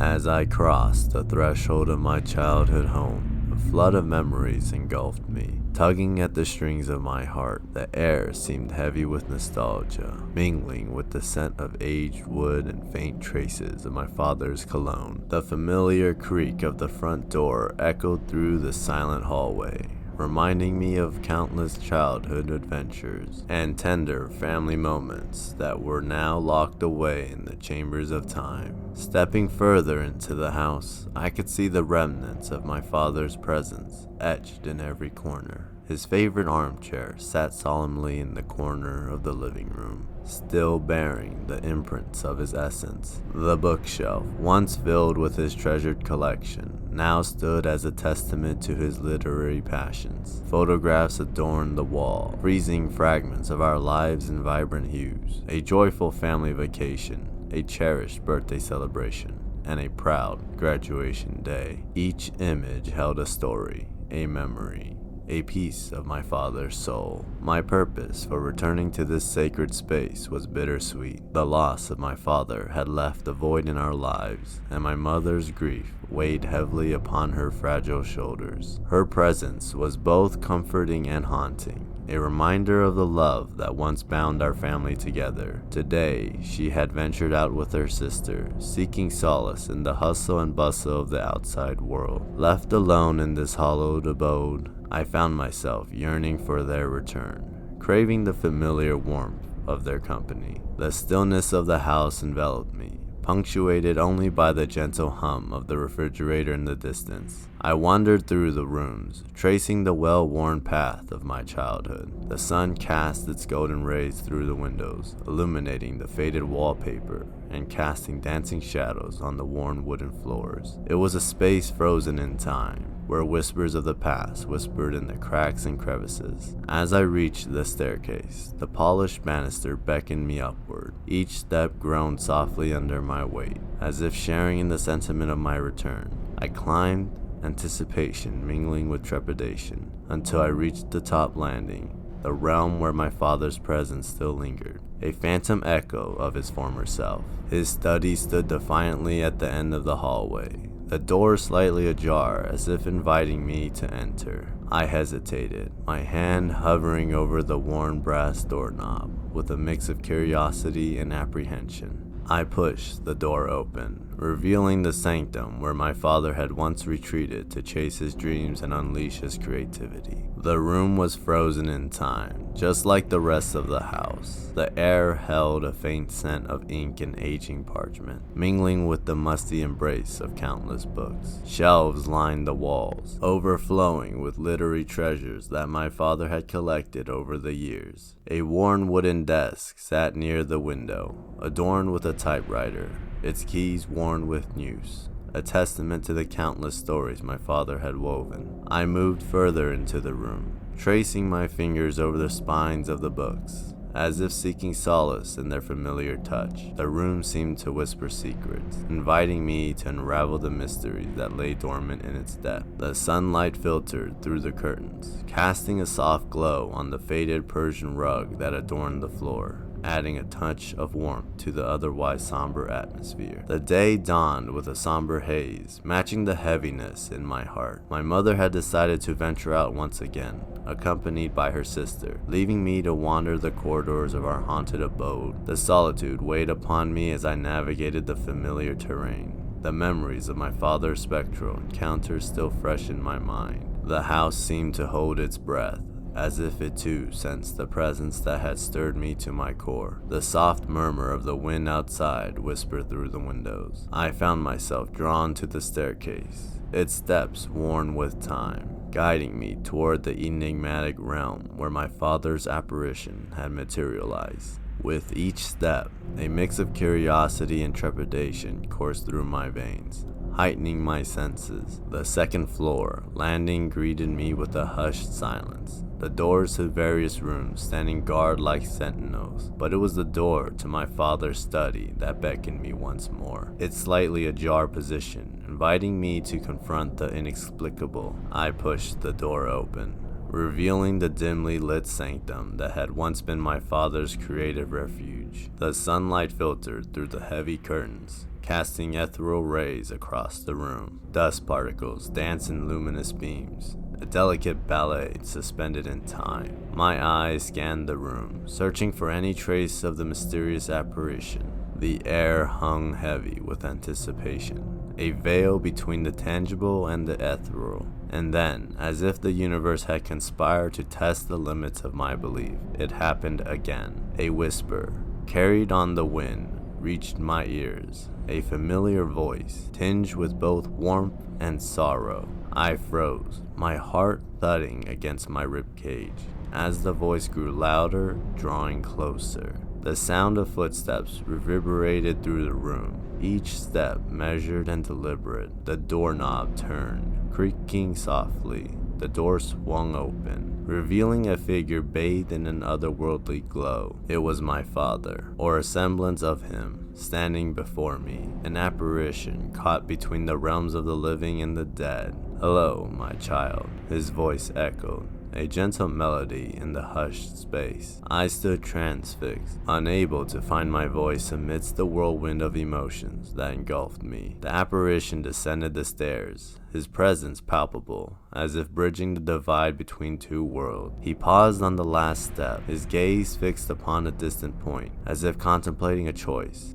As I crossed the threshold of my childhood home, a flood of memories engulfed me. Tugging at the strings of my heart, the air seemed heavy with nostalgia, mingling with the scent of aged wood and faint traces of my father's cologne. The familiar creak of the front door echoed through the silent hallway, reminding me of countless childhood adventures and tender family moments that were now locked away in the chambers of time. Stepping further into the house, I could see the remnants of my father's presence etched in every corner. His favorite armchair sat solemnly in the corner of the living room, still bearing the imprints of his essence. The bookshelf, once filled with his treasured collection, now stood as a testament to his literary passions. Photographs adorned the wall, freezing fragments of our lives in vibrant hues. A joyful family vacation, a cherished birthday celebration, and a proud graduation day. Each image held a story, a memory, a piece of my father's soul. My purpose for returning to this sacred space was bittersweet. The loss of my father had left a void in our lives, and my mother's grief weighed heavily upon her fragile shoulders. Her presence was both comforting and haunting, a reminder of the love that once bound our family together. Today, she had ventured out with her sister, seeking solace in the hustle and bustle of the outside world. Left alone in this hallowed abode, I found myself yearning for their return, craving the familiar warmth of their company. The stillness of the house enveloped me, punctuated only by the gentle hum of the refrigerator in the distance. I wandered through the rooms, tracing the well-worn path of my childhood. The sun cast its golden rays through the windows, illuminating the faded wallpaper and casting dancing shadows on the worn wooden floors. It was a space frozen in time, where whispers of the past whispered in the cracks and crevices. As I reached the staircase, the polished banister beckoned me upward. Each step groaned softly under my weight, as if sharing in the sentiment of my return. I climbed, anticipation mingling with trepidation, until I reached the top landing, the realm where my father's presence still lingered, a phantom echo of his former self. His study stood defiantly at the end of the hallway, the door slightly ajar as if inviting me to enter. I hesitated, my hand hovering over the worn brass doorknob with a mix of curiosity and apprehension. I pushed the door open, revealing the sanctum where my father had once retreated to chase his dreams and unleash his creativity. The room was frozen in time, just like the rest of the house. The air held a faint scent of ink and aging parchment, mingling with the musty embrace of countless books. Shelves lined the walls, overflowing with literary treasures that my father had collected over the years. A worn wooden desk sat near the window, adorned with a typewriter, its keys worn with use, a testament to the countless stories my father had woven. I moved further into the room, tracing my fingers over the spines of the books, as if seeking solace in their familiar touch. The room seemed to whisper secrets, inviting me to unravel the mysteries that lay dormant in its depth. The sunlight filtered through the curtains, casting a soft glow on the faded Persian rug that adorned the floor, adding a touch of warmth to the otherwise somber atmosphere. The day dawned with a somber haze, matching the heaviness in my heart. My mother had decided to venture out once again, accompanied by her sister, leaving me to wander the corridors of our haunted abode. The solitude weighed upon me as I navigated the familiar terrain, the memories of my father's spectral encounters still fresh in my mind. The house seemed to hold its breath, as if it too sensed the presence that had stirred me to my core. The soft murmur of the wind outside whispered through the windows. I found myself drawn to the staircase, its steps worn with time, guiding me toward the enigmatic realm where my father's apparition had materialized. With each step, a mix of curiosity and trepidation coursed through my veins, heightening my senses. The second floor landing greeted me with a hushed silence, the doors to various rooms standing guard like sentinels. But it was the door to my father's study that beckoned me once more, its slightly ajar position inviting me to confront the inexplicable. I pushed the door open, revealing the dimly lit sanctum that had once been my father's creative refuge. The sunlight filtered through the heavy curtains, casting ethereal rays across the room. Dust particles danced in luminous beams, a delicate ballet suspended in time. My eyes scanned the room, searching for any trace of the mysterious apparition. The air hung heavy with anticipation, a veil between the tangible and the ethereal. And then, as if the universe had conspired to test the limits of my belief, it happened again. A whisper, carried on the wind, reached my ears, a familiar voice, tinged with both warmth and sorrow. I froze, my heart thudding against my ribcage, as the voice grew louder, drawing closer. The sound of footsteps reverberated through the room, each step measured and deliberate. The doorknob turned, creaking softly. The door swung open, revealing a figure bathed in an otherworldly glow. It was my father, or a semblance of him, standing before me, an apparition caught between the realms of the living and the dead. "Hello, my child," his voice echoed, a gentle melody in the hushed space. I stood transfixed, unable to find my voice amidst the whirlwind of emotions that engulfed me. The apparition descended the stairs, his presence palpable, as if bridging the divide between two worlds. He paused on the last step, his gaze fixed upon a distant point, as if contemplating a choice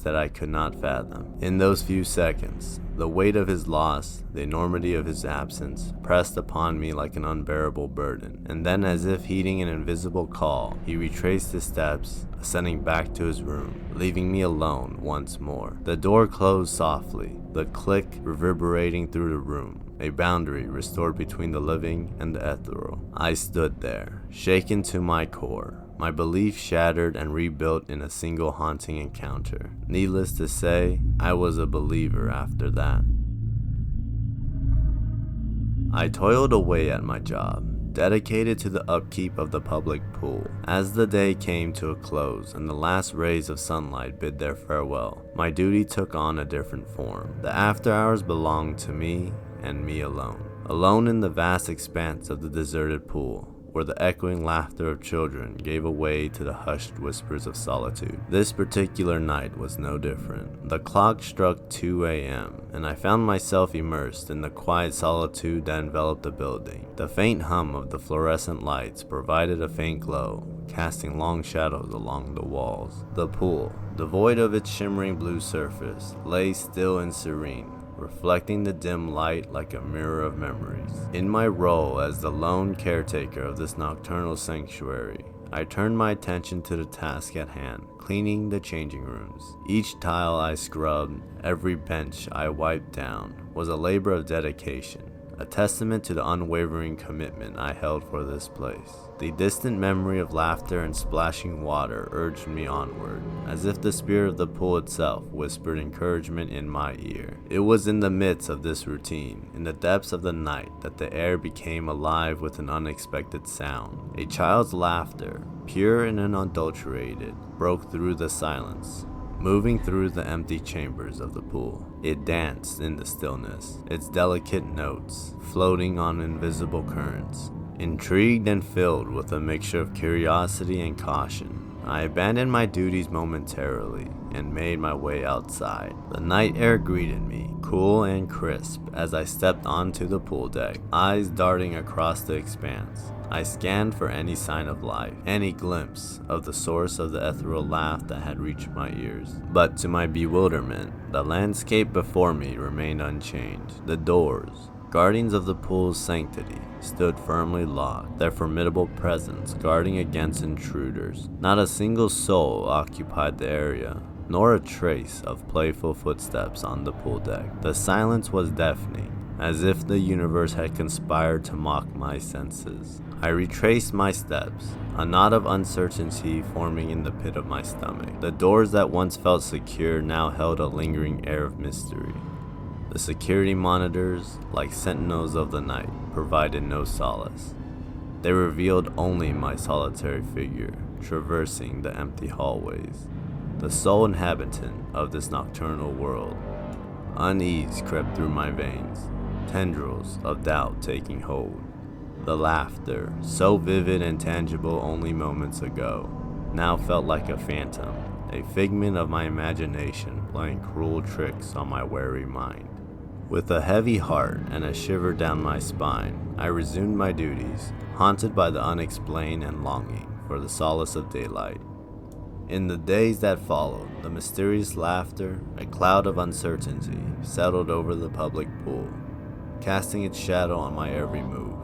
that I could not fathom. In those few seconds, the weight of his loss, the enormity of his absence, pressed upon me like an unbearable burden. And then, as if heeding an invisible call, he retraced his steps, ascending back to his room, leaving me alone once more. The door closed softly, the click reverberating through the room, a boundary restored between the living and the ethereal. I stood there, shaken to my core, my belief shattered and rebuilt in a single haunting encounter. Needless to say, I was a believer after that. I toiled away at my job, dedicated to the upkeep of the public pool. As the day came to a close and the last rays of sunlight bid their farewell, my duty took on a different form. The after hours belonged to me and me alone. Alone in the vast expanse of the deserted pool, where the echoing laughter of children gave way to the hushed whispers of solitude. This particular night was no different. The clock struck 2 a.m., and I found myself immersed in the quiet solitude that enveloped the building. The faint hum of the fluorescent lights provided a faint glow, casting long shadows along the walls. The pool, devoid of its shimmering blue surface, lay still and serene, reflecting the dim light like a mirror of memories. In my role as the lone caretaker of this nocturnal sanctuary, I turned my attention to the task at hand, cleaning the changing rooms. Each tile I scrubbed, every bench I wiped down, was a labor of dedication, a testament to the unwavering commitment I held for this place. The distant memory of laughter and splashing water urged me onward, as if the spirit of the pool itself whispered encouragement in my ear. It was in the midst of this routine, in the depths of the night, that the air became alive with an unexpected sound. A child's laughter, pure and unadulterated, broke through the silence, moving through the empty chambers of the pool. It danced in the stillness, its delicate notes floating on invisible currents. Intrigued and filled with a mixture of curiosity and caution, I abandoned my duties momentarily and made my way outside. The night air greeted me, cool and crisp, as I stepped onto the pool deck, eyes darting across the expanse. I scanned for any sign of life, any glimpse of the source of the ethereal laugh that had reached my ears. But to my bewilderment, the landscape before me remained unchanged. The doors, guardians of the pool's sanctity, stood firmly locked, their formidable presence guarding against intruders. Not a single soul occupied the area, nor a trace of playful footsteps on the pool deck. The silence was deafening, as if the universe had conspired to mock my senses. I retraced my steps, a knot of uncertainty forming in the pit of my stomach. The doors that once felt secure now held a lingering air of mystery. The security monitors, like sentinels of the night, provided no solace. They revealed only my solitary figure, traversing the empty hallways, the sole inhabitant of this nocturnal world. Unease crept through my veins, tendrils of doubt taking hold. The laughter, so vivid and tangible only moments ago, now felt like a phantom, a figment of my imagination playing cruel tricks on my wary mind. With a heavy heart and a shiver down my spine, I resumed my duties, haunted by the unexplained and longing for the solace of daylight. In the days that followed, the mysterious laughter, a cloud of uncertainty, settled over the public pool, casting its shadow on my every move.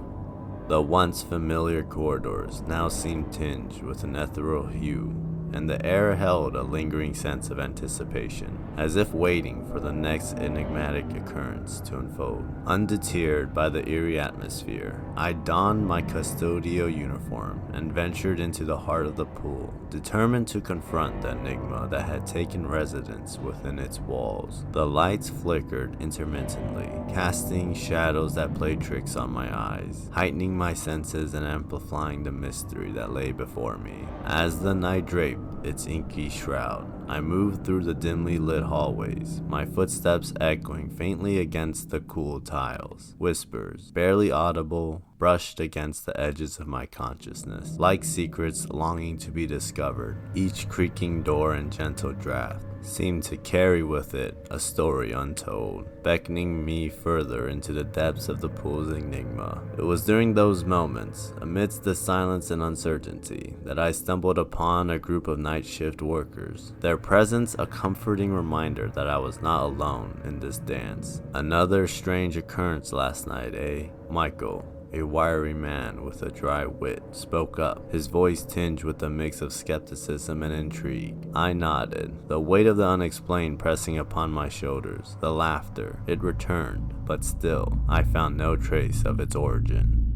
The once familiar corridors now seemed tinged with an ethereal hue, and the air held a lingering sense of anticipation, as if waiting for the next enigmatic occurrence to unfold. Undeterred by the eerie atmosphere, I donned my custodial uniform and ventured into the heart of the pool, determined to confront the enigma that had taken residence within its walls. The lights flickered intermittently, casting shadows that played tricks on my eyes, heightening my senses and amplifying the mystery that lay before me. As the night draped its inky shroud, I moved through the dimly lit hallways, my footsteps echoing faintly against the cool tiles. Whispers, barely audible, brushed against the edges of my consciousness, like secrets longing to be discovered. Each creaking door and gentle draft seemed to carry with it a story untold, beckoning me further into the depths of the pool's enigma. It was during those moments, amidst the silence and uncertainty, that I stumbled upon a group of night shift workers, their presence a comforting reminder that I was not alone in this dance. Another strange occurrence last night, eh, Michael? A wiry man with a dry wit spoke up, his voice tinged with a mix of skepticism and intrigue. I nodded, the weight of the unexplained pressing upon my shoulders. The laughter, it returned, but still, I found no trace of its origin.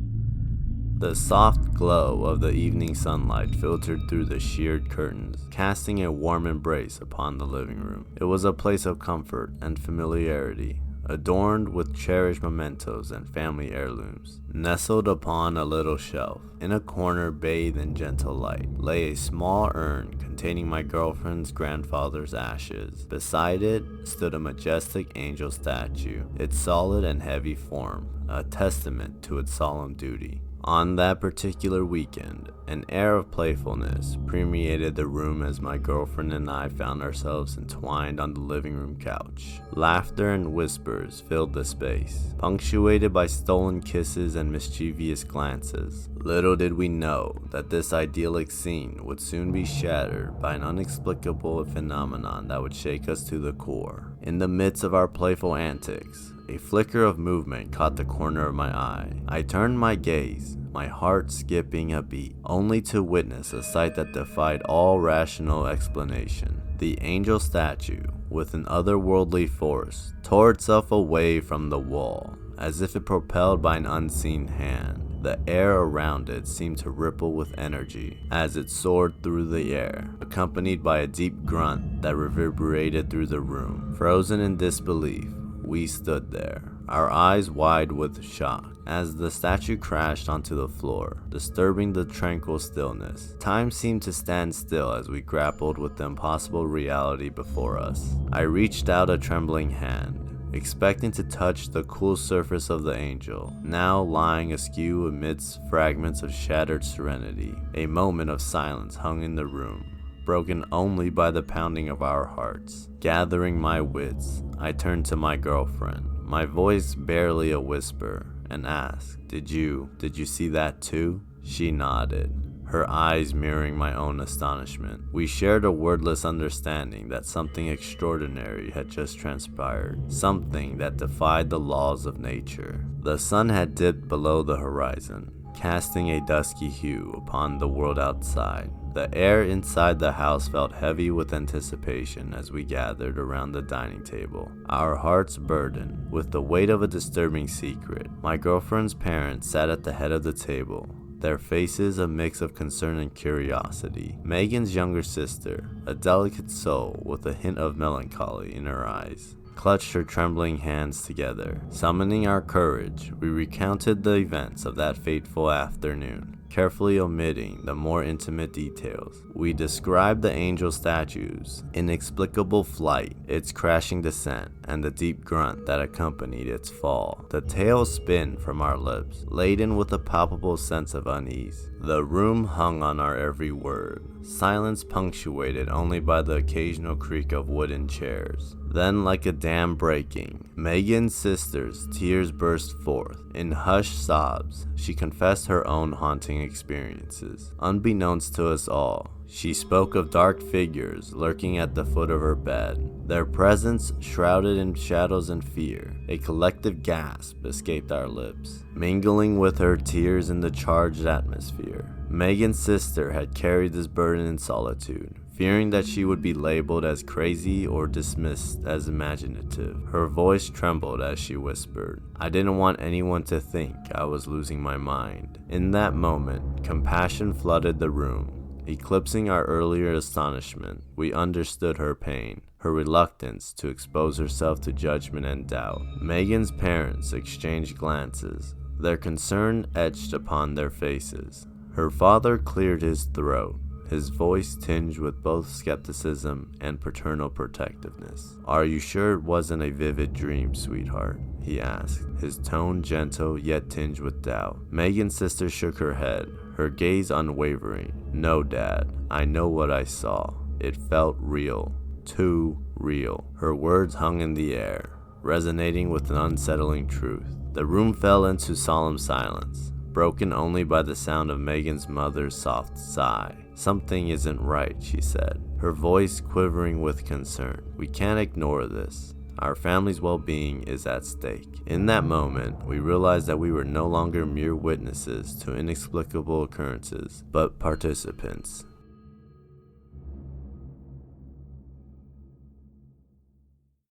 The soft glow of the evening sunlight filtered through the sheared curtains, casting a warm embrace upon the living room. It was a place of comfort and familiarity, adorned with cherished mementos and family heirlooms. Nestled upon a little shelf, in a corner bathed in gentle light, lay a small urn containing my girlfriend's grandfather's ashes. Beside it stood a majestic angel statue, its solid and heavy form a testament to its solemn duty. On that particular weekend, an air of playfulness permeated the room as my girlfriend and I found ourselves entwined on the living room couch. Laughter and whispers filled the space, punctuated by stolen kisses and mischievous glances. Little did we know that this idyllic scene would soon be shattered by an inexplicable phenomenon that would shake us to the core. In the midst of our playful antics, a flicker of movement caught the corner of my eye. I turned my gaze, my heart skipping a beat, only to witness a sight that defied all rational explanation. The angel statue, with an otherworldly force, tore itself away from the wall, as if it propelled by an unseen hand. The air around it seemed to ripple with energy as it soared through the air, accompanied by a deep grunt that reverberated through the room. Frozen in disbelief, we stood there, our eyes wide with shock, as the statue crashed onto the floor, disturbing the tranquil stillness. Time seemed to stand still as we grappled with the impossible reality before us. I reached out a trembling hand, expecting to touch the cool surface of the angel, now lying askew amidst fragments of shattered serenity. A moment of silence hung in the room, broken only by the pounding of our hearts. Gathering my wits, I turned to my girlfriend, my voice barely a whisper, and asked, Did you see that too?" She nodded, her eyes mirroring my own astonishment. We shared a wordless understanding that something extraordinary had just transpired, something that defied the laws of nature. The sun had dipped below the horizon, casting a dusky hue upon the world outside. The air inside the house felt heavy with anticipation as we gathered around the dining table, our hearts burdened with the weight of a disturbing secret. My girlfriend's parents sat at the head of the table, their faces a mix of concern and curiosity. Megan's younger sister, a delicate soul with a hint of melancholy in her eyes, clutched her trembling hands together. Summoning our courage, we recounted the events of that fateful afternoon, carefully omitting the more intimate details. We described the angel statue's inexplicable flight, its crashing descent, and the deep grunt that accompanied its fall. The tale spin from our lips, laden with a palpable sense of unease. The room hung on our every word, silence punctuated only by the occasional creak of wooden chairs. Then, like a dam breaking, Megan's sister's tears burst forth. In hushed sobs, she confessed her own haunting experiences. Unbeknownst to us all, she spoke of dark figures lurking at the foot of her bed, their presence shrouded in shadows and fear. A collective gasp escaped our lips, mingling with her tears in the charged atmosphere. Megan's sister had carried this burden in solitude, fearing that she would be labeled as crazy or dismissed as imaginative. Her voice trembled as she whispered, "I didn't want anyone to think I was losing my mind." In that moment, compassion flooded the room. Eclipsing our earlier astonishment, we understood her pain, her reluctance to expose herself to judgment and doubt. Megan's parents exchanged glances, their concern etched upon their faces. Her father cleared his throat, his voice tinged with both skepticism and paternal protectiveness. "Are you sure it wasn't a vivid dream, sweetheart?" he asked, his tone gentle yet tinged with doubt. Megan's sister shook her head, her gaze unwavering. "No, Dad, I know what I saw. It felt real. Too real." Her words hung in the air, resonating with an unsettling truth. The room fell into solemn silence, broken only by the sound of Megan's mother's soft sigh. "Something isn't right," she said, her voice quivering with concern. "We can't ignore this. Our family's well-being is at stake." In that moment, we realized that we were no longer mere witnesses to inexplicable occurrences, but participants.